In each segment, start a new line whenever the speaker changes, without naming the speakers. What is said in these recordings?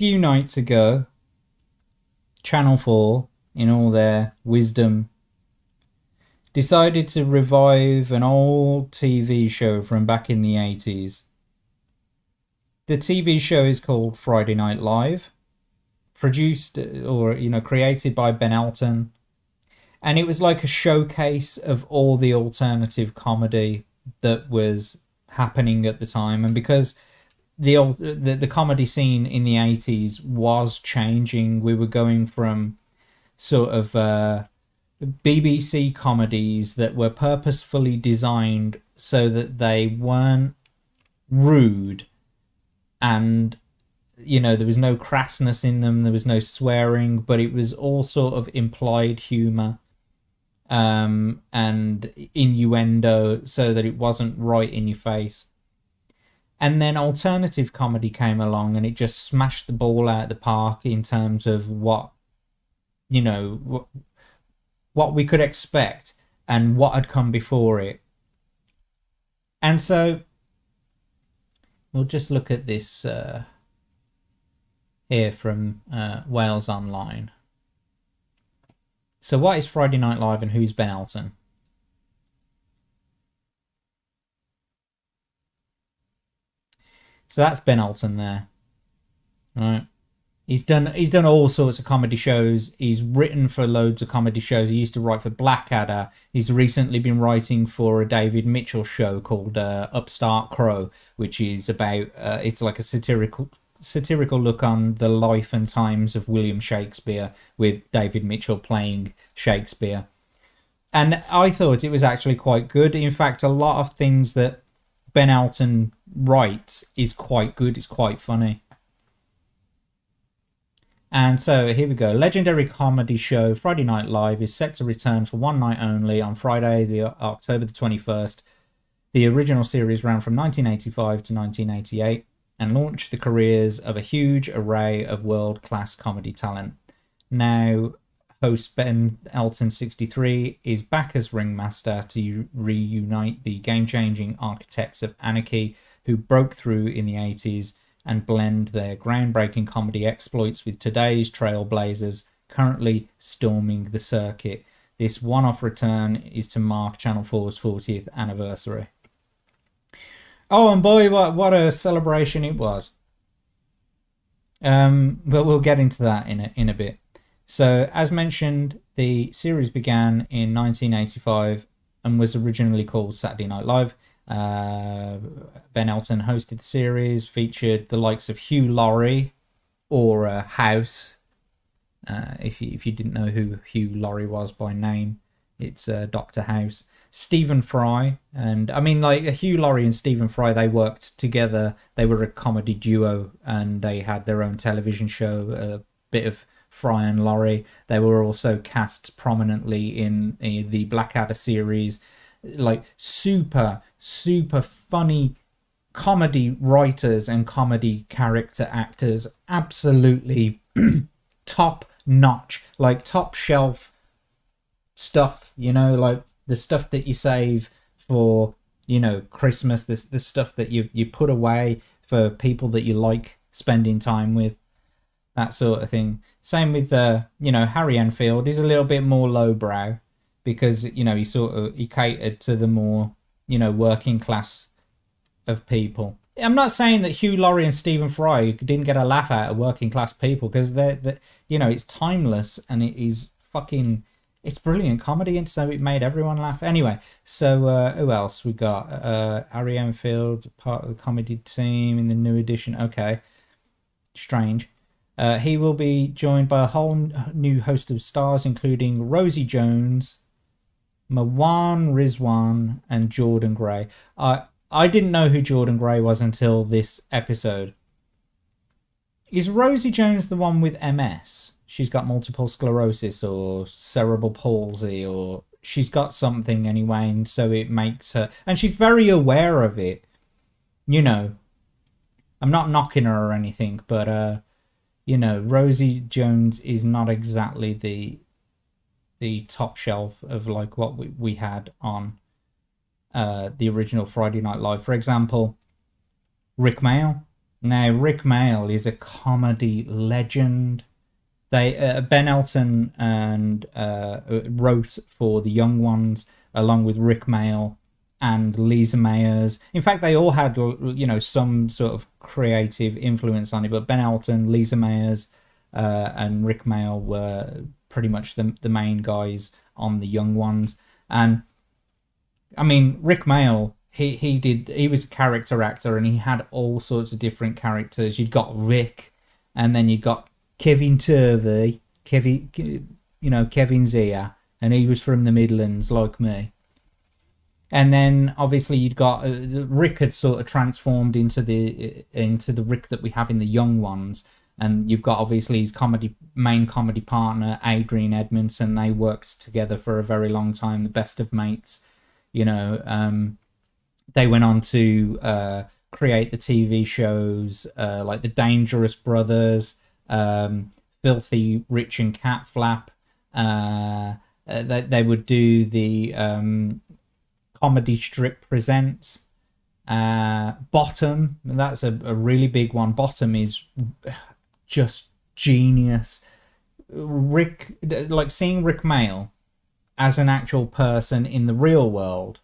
few nights ago, Channel 4, in all their wisdom, decided to revive an old TV show from back in the 80s. The TV show is called Friday Night Live, produced or created by Ben Elton, and it was like a showcase of all the alternative comedy that was happening at the time. And because the comedy scene in the 80s was changing, we were going from sort of BBC comedies that were purposefully designed so that they weren't rude, and there was no crassness in them, there was no swearing, but it was all sort of implied humor and innuendo, so that it wasn't right in your face. And then alternative comedy came along, and it just smashed the ball out of the park in terms of what we could expect and what had come before it. And so we'll just look at this here from Wales Online. So what is Friday Night Live and who's Ben Elton? So that's Ben Elton there. All right. He's done all sorts of comedy shows. He's written for loads of comedy shows. He used to write for Blackadder. He's recently been writing for a David Mitchell show called Upstart Crow, which is about it's like a satirical look on the life and times of William Shakespeare, with David Mitchell playing Shakespeare. And I thought it was actually quite good. In fact, a lot of things that Ben Elton writes is quite good. It's quite funny. And so here we go. Legendary comedy show Friday Night Live is set to return for one night only on Friday, October the 21st. The original series ran from 1985 to 1988 and launched the careers of a huge array of world-class comedy talent. Now, host Ben Elton, 63, is back as ringmaster to reunite the game-changing architects of anarchy who broke through in the 80s and blend their groundbreaking comedy exploits with today's trailblazers currently storming the circuit. This one-off return is to mark Channel 4's 40th anniversary. Oh, and boy, what a celebration it was. But we'll get into that in a bit. So, as mentioned, the series began in 1985 and was originally called Saturday Night Live. Ben Elton hosted the series, featured the likes of Hugh Laurie, or House. If you didn't know who Hugh Laurie was by name, it's Dr. House. Stephen Fry, and I mean, like, Hugh Laurie and Stephen Fry, they worked together. They were a comedy duo, and they had their own television show, a bit of Fry and Laurie. They were also cast prominently in the Blackadder series. Like, super funny comedy writers and comedy character actors. Absolutely top notch, like top shelf stuff, like the stuff that you save for Christmas, the stuff that you put away for people that you like spending time with, that sort of thing. Same with Harry Enfield. He's a little bit more lowbrow, because he catered to the more working class of people. I'm not saying that Hugh Laurie and Stephen Fry didn't get a laugh out of working class people, because they're it's timeless, and it is it's brilliant comedy, and so it made everyone laugh. Anyway, so who else we got? Harry Enfield, part of the comedy team in the new edition. Okay, strange. He will be joined by a whole new host of stars, including Rosie Jones, Marwan Rizwan, and Jordan Gray. I didn't know who Jordan Gray was until this episode. Is Rosie Jones the one with MS? She's got multiple sclerosis or cerebral palsy, or she's got something anyway, and so it makes her... And she's very aware of it. I'm not knocking her or anything, but, Rosie Jones is not exactly the top shelf of like what we had on the original Friday Night Live. For example, Rick Mayall, Now, Rick Mayall is a comedy legend. They Ben Elton and wrote for the Young Ones along with Rick Mayall and Lisa Mayers. In fact, they all had, you know, some sort of creative influence on it. But Ben Elton, Lisa Mayers, and Rick Mayall were pretty much the main guys on the Young Ones. And I mean, Rick Mayall, he was a character actor, and he had all sorts of different characters. You'd got Rick, and then you'd got Kevin Turvey, Kevin's ear, and he was from the Midlands like me. And then obviously you'd got Rick had sort of transformed into the Rick that we have in the Young Ones, and you've got obviously his main comedy partner Adrian Edmondson. They worked together for a very long time, the best of mates. You know, they went on to create the TV shows like The Dangerous Brothers, Filthy Rich and Cat Flap. They would do the Comedy Strip Presents. Bottom, that's a really big one. Bottom is just genius. Rick, like seeing Rick Mayall as an actual person in the real world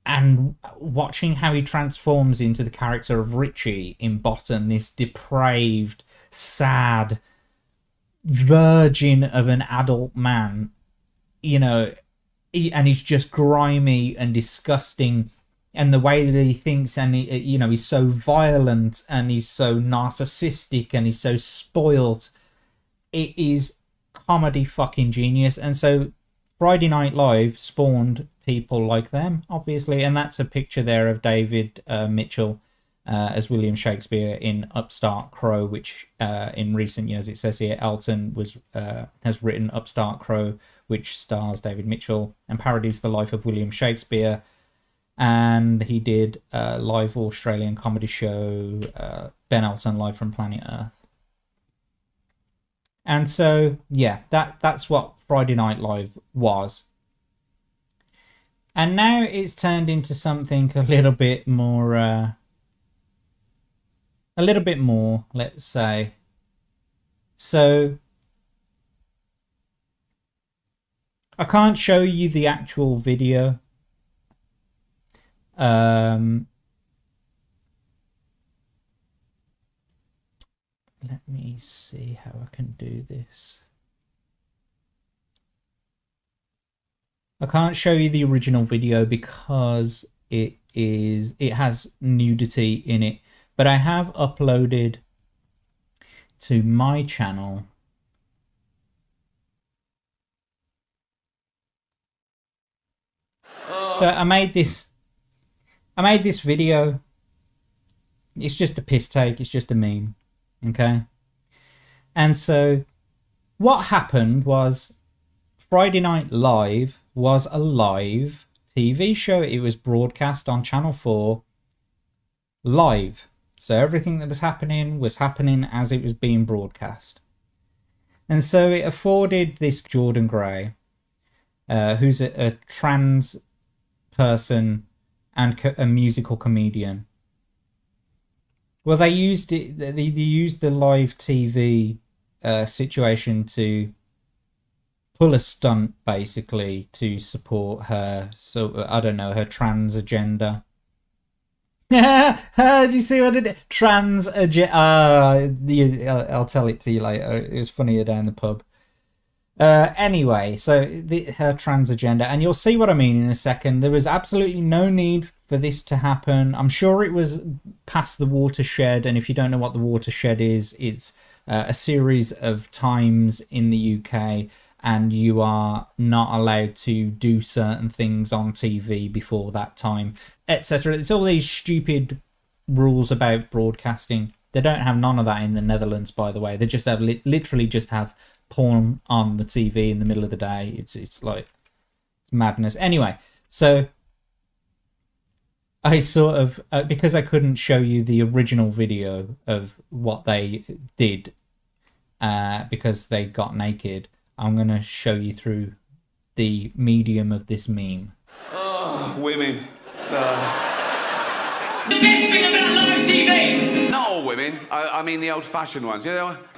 and watching how he transforms into the character of Richie in Bottom, this depraved, sad virgin of an adult man, you know, and he's just grimy and disgusting, and the way that he thinks, and you know, he's so violent and he's so narcissistic and he's so spoiled. It is comedy fucking genius. And so Friday Night Live spawned people like them, obviously, and that's a picture there of David Mitchell as William Shakespeare in Upstart Crow, which in recent years, it says here, Elton has written Upstart Crow, which stars David Mitchell and parodies the life of William Shakespeare. And he did a live Australian comedy show, Ben Elton Live from Planet Earth. And so, yeah, that's what Friday Night Live was. And now it's turned into something a little bit more, let's say. So, I can't show you the actual video. Let me see how I can do this. I can't show you the original video because it has nudity in it, but I have uploaded to my channel so I made this video. It's just a piss take, it's just a meme. Okay. And so what happened was Friday Night Live was a live TV show. It was broadcast on Channel 4 live. So everything that was happening as it was being broadcast. And so it afforded this Jordan Gray, who's a trans person and a musical comedian. Well, they used it. They used the live TV situation to pull a stunt, basically, to support her. So I don't know, her trans agenda. Did you see what I did? Trans agenda. I'll tell it to you later. It was funnier down the pub. Anyway, so her trans agenda, and you'll see what I mean in a second. There was absolutely no need for this to happen. I'm sure it was past the watershed, and if you don't know what the watershed is, it's a series of times in the UK, and you are not allowed to do certain things on TV before that time, etc. It's all these stupid rules about broadcasting. They don't have none of that in the Netherlands, by the way. They just have literally just have porn on the TV in the middle of the day. It's like madness. Anyway, so I sort of, because I couldn't show you the original video of what they did because they got naked, I'm going to show you through the medium of this meme.
Oh, women. The best thing about life on TV?
Not all women. I mean the old-fashioned ones. You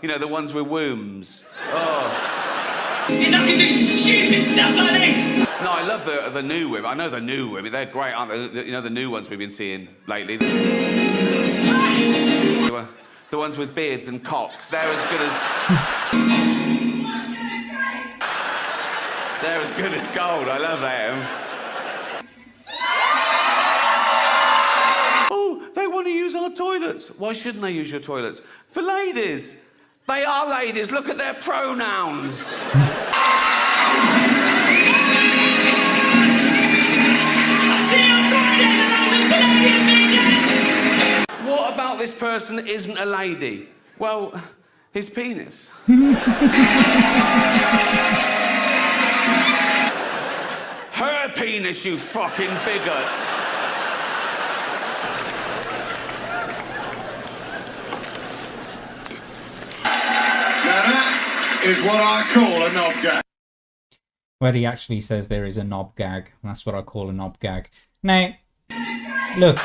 know, the ones with wombs. Oh.
He's not gonna do stupid stuff like this.
No, I love the new women. I know the new women. They're great, aren't they? You know, the new ones we've been seeing lately. The ones with beards and cocks. They're as good as... They're as good as gold. I love them. Oh, they want to use our toilets. Why shouldn't they use your toilets? For ladies. They are ladies. Look at their pronouns. What about this person that isn't a lady? Well, his penis. Her penis, you fucking bigot.
Now that is what I call a knob gag.
Where he actually says there is a knob gag. That's what I call a knob gag. Now, look,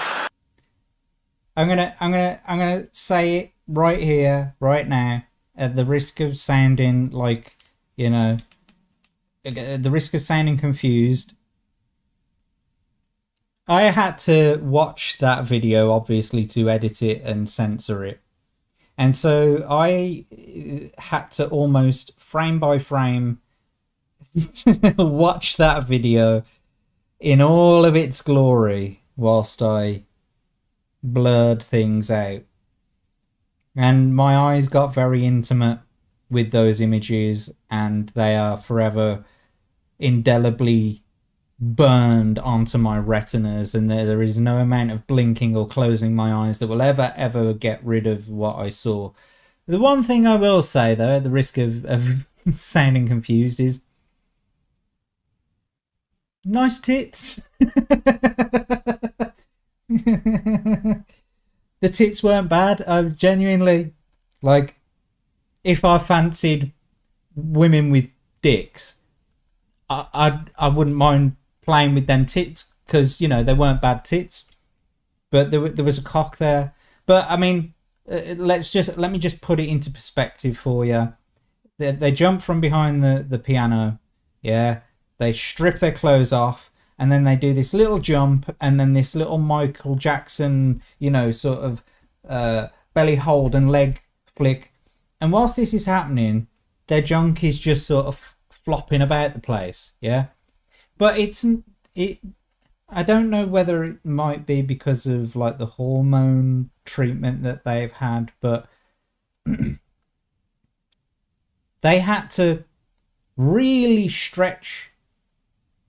I'm gonna say it right here, right now, at the risk of sounding like, you know, at the risk of sounding confused. I had to watch that video, obviously, to edit it and censor it. And so I had to almost frame by frame watch that video in all of its glory whilst I blurred things out. And my eyes got very intimate with those images, and they are forever indelibly burned onto my retinas, and there is no amount of blinking or closing my eyes that will ever get rid of what I saw. The one thing I will say, though, at the risk of sounding confused, is nice tits. The tits weren't bad. I genuinely, like, if I fancied women with dicks, I wouldn't mind playing with them tits, because, you know, they weren't bad tits, but there was a cock there. But I mean, let me just put it into perspective for you. They jump from behind the piano, yeah. They strip their clothes off, and then they do this little jump, and then this little Michael Jackson, you know, sort of belly hold and leg flick. And whilst this is happening, their junk is just sort of flopping about the place, yeah. But I don't know whether it might be because of like the hormone treatment that they've had, but they had to really stretch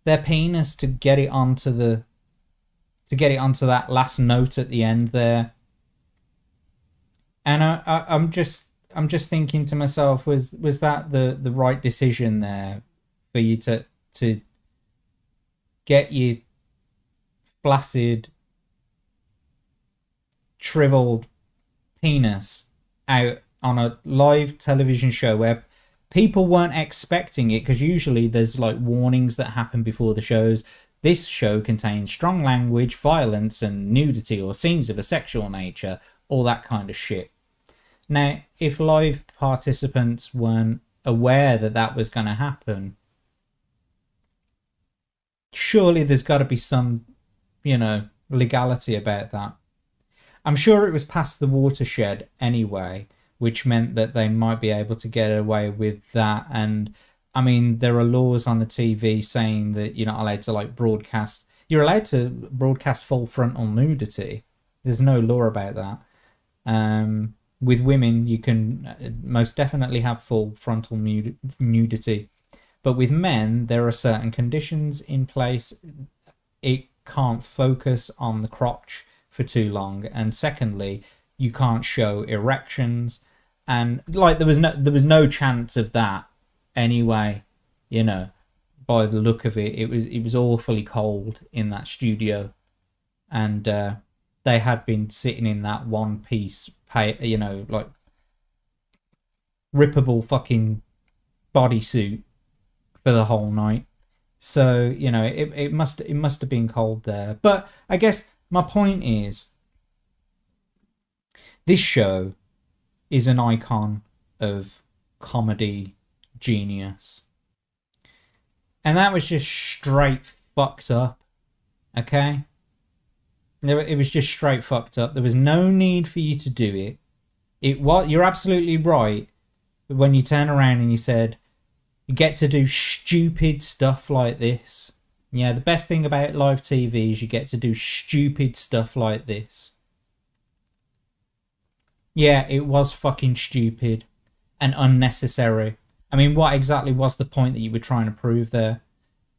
their penis to get it onto that last note at the end there. And I'm just thinking to myself, was that the right decision there for you to get your flaccid, shriveled penis out on a live television show where people weren't expecting it? Because usually there's like warnings that happen before the shows. This show contains strong language, violence, and nudity, or scenes of a sexual nature, all that kind of shit. Now, if live participants weren't aware that that was going to happen, surely there's got to be some, you know, legality about that. I'm sure it was past the watershed anyway, which meant that they might be able to get away with that. And I mean, there are laws on the TV saying that you're not allowed to like broadcast. You're allowed to broadcast full frontal nudity. There's no law about that. With women, you can most definitely have full frontal nudity. But with men, there are certain conditions in place. It can't focus on the crotch for too long. And secondly, you can't show erections. And like there was no chance of that anyway, you know, by the look of it. It was awfully cold in that studio. And they had been sitting in that one piece, you know, like rippable fucking bodysuit for the whole night. So, you know, it must have been cold there. But I guess my point is, This show is an icon of comedy genius. And that was just straight fucked up. Okay? It was just straight fucked up. There was no need for you to do it. You're absolutely right when you turn around and you said, you get to do stupid stuff like this. Yeah, the best thing about live TV is you get to do stupid stuff like this. Yeah, it was fucking stupid and unnecessary. I mean, what exactly was the point that you were trying to prove there?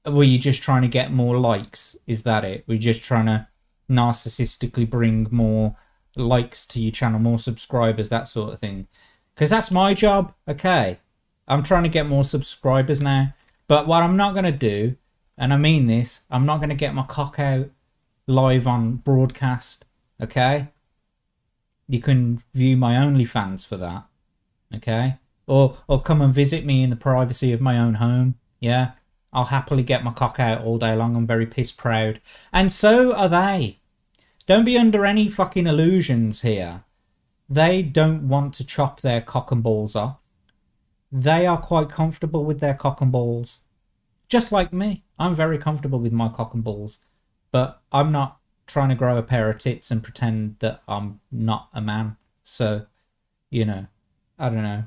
Were you just trying to get more likes? Is that it? Were you just trying to narcissistically bring more likes to your channel, more subscribers, that sort of thing? Because that's my job, okay? I'm trying to get more subscribers now. But what I'm not going to do, and I mean this, I'm not going to get my cock out live on broadcast, okay? You can view my OnlyFans for that, okay? Or come and visit me in the privacy of my own home, yeah? I'll happily get my cock out all day long. I'm very piss proud. And so are they. Don't be under any fucking illusions here. They don't want to chop their cock and balls off. They are quite comfortable with their cock and balls. Just like me. I'm very comfortable with my cock and balls. But I'm not trying to grow a pair of tits and pretend that I'm not a man. So, you know, I don't know.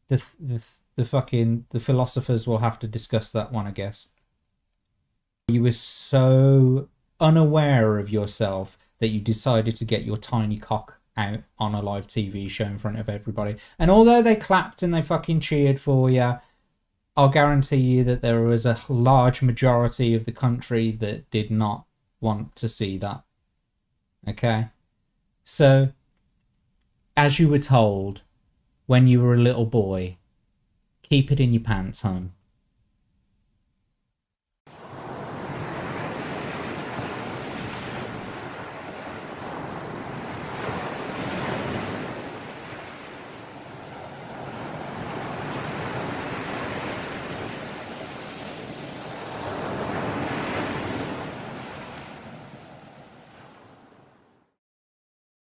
The philosophers will have to discuss that one, I guess. You were so unaware of yourself that you decided to get your tiny cock out on a live TV show in front of everybody. And although they clapped and they fucking cheered for you, I'll guarantee you that there was a large majority of the country that did not want to see that. Okay? So, as you were told when you were a little boy, keep it in your pants, hon.